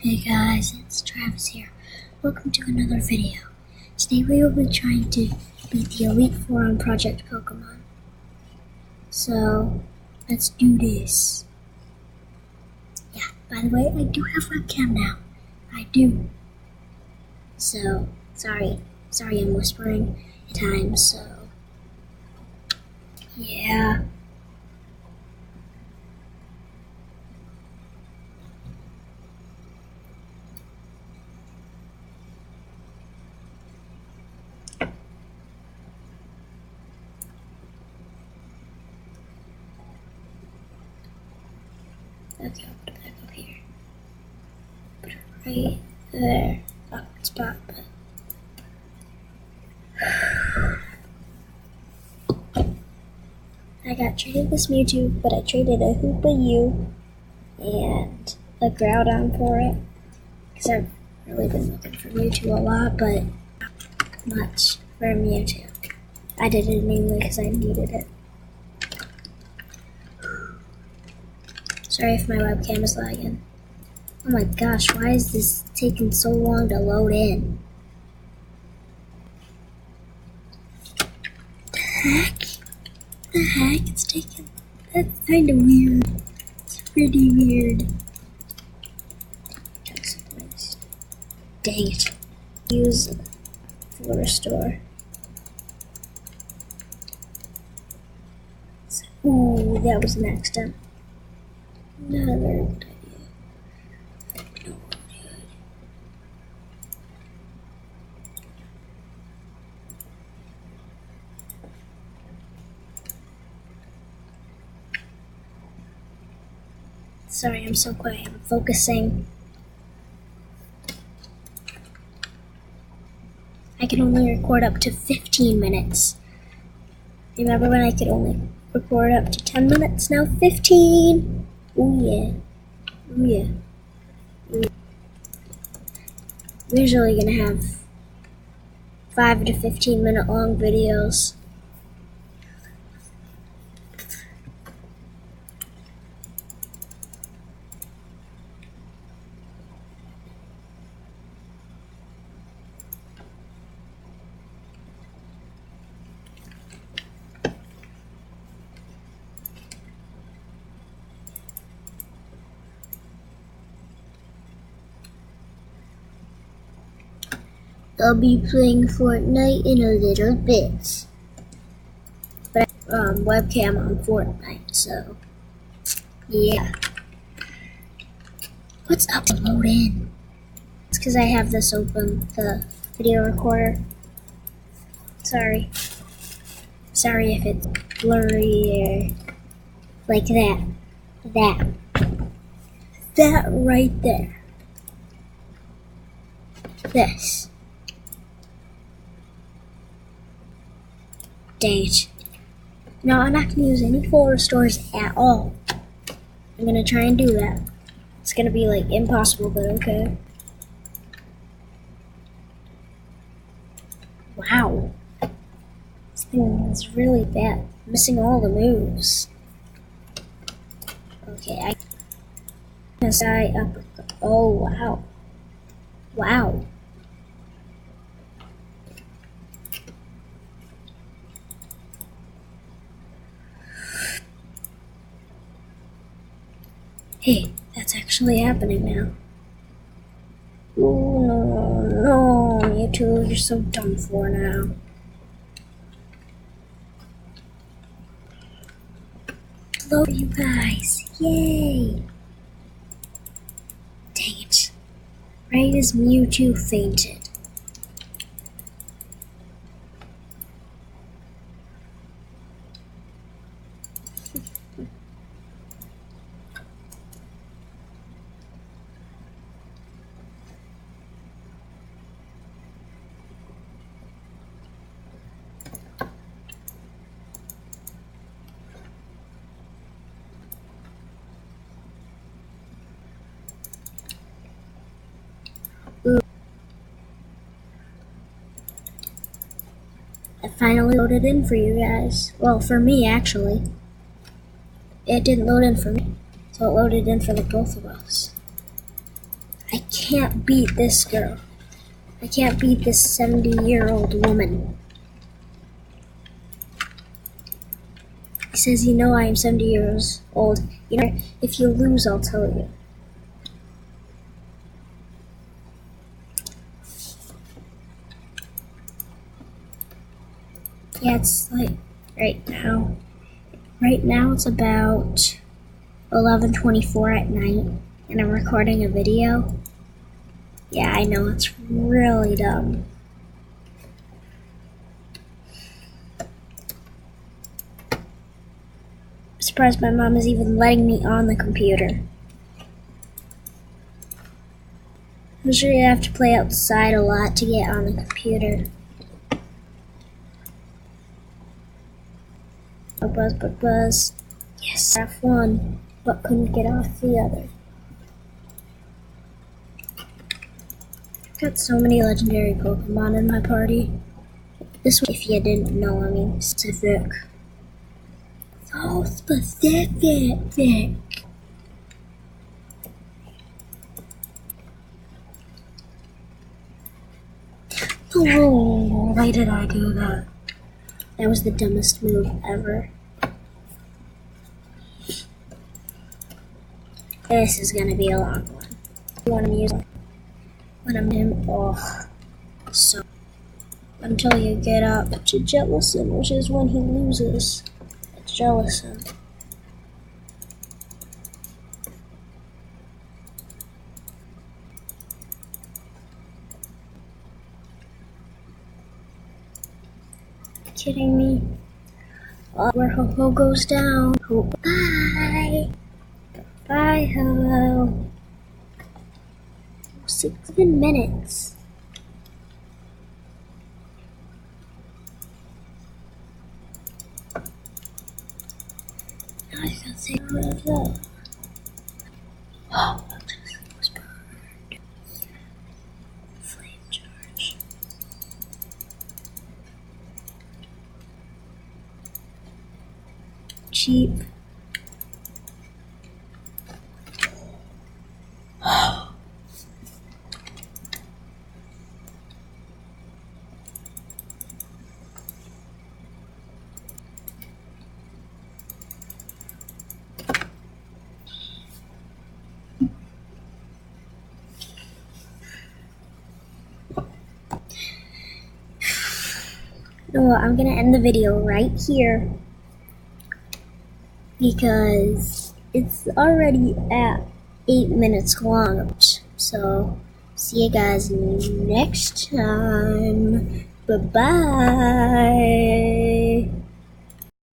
Hey guys, it's Travis here. Welcome to another video. Today we will be trying to beat the Elite Four on Project Pokemon. So, let's do this. Yeah, by the way, I do have webcam now. I do. So, sorry I'm whispering at times, so... Yeah. Okay, I'll put it back up here. Put it right there. Awkward spot, but... I got traded this Mewtwo, but I traded a Hoopa-U and a Groudon for it. Because I've really been looking for Mewtwo a lot, but not much for Mewtwo. I did it mainly because I needed it. Sorry if my webcam is lagging. Oh my gosh, why is this taking so long to load in? The heck? It's taking... That's kinda weird. It's pretty weird. Dang it. Use for restore. Ooh, that was next up. Not a very good idea. Sorry, I'm so quiet. I'm focusing. I can only record up to 15 minutes. Remember when I could only record up to 10 minutes? Now 15! Ooh yeah. Ooh yeah. Ooh. I'm usually gonna have 5 to 15 minute long videos. I'll be playing Fortnite in a little bit. But webcam on Fortnite, so yeah. What's up to load in? It's because I have this open, the video recorder. Sorry if it's blurry or like that. That right there. This. Dang it. No, I'm not going to use any full restores at all. I'm going to try and do that. It's going to be like impossible, but okay. Wow. This thing is really bad. I'm missing all the moves. Okay, I can side up. Oh, wow. Wow. Hey, that's actually happening now. Oh, no, you two, you're so done for now. Hello, you guys. Yay. Dang it. Right as Mewtwo fainted. It finally loaded in for you guys. Well, for me, actually. It didn't load in for me, so it loaded in for the both of us. I can't beat this girl. I can't beat this 70-year-old woman. He says, you know I am 70 years old. You know, if you lose, I'll tell you. Yeah, it's like right now it's about 11:24 at night, and I'm recording a video. Yeah, I know, it's really dumb. I'm surprised my mom is even letting me on the computer. Usually I have to play outside a lot to get on the computer. Buzz. Yes, off one, but couldn't get off the other. I've got so many legendary Pokemon in my party. This one, if you didn't know, I mean specific. So specific. Oh, why did I do that? That was the dumbest move ever. This is gonna be a long one. You want to use it when I'm in? Oh, so until you get up to Jellicent, which is when he loses. It's Jellicent. Kidding me? Where Ho-Ho goes down. Oh, bye. Bye, Ho-Ho. 7 minutes. Now I gotta say that. Oh, that was burned. Flame charge. Cheap. No, I'm gonna end the video right here because it's already at 8 minutes long. So, see you guys next time. Bye-bye.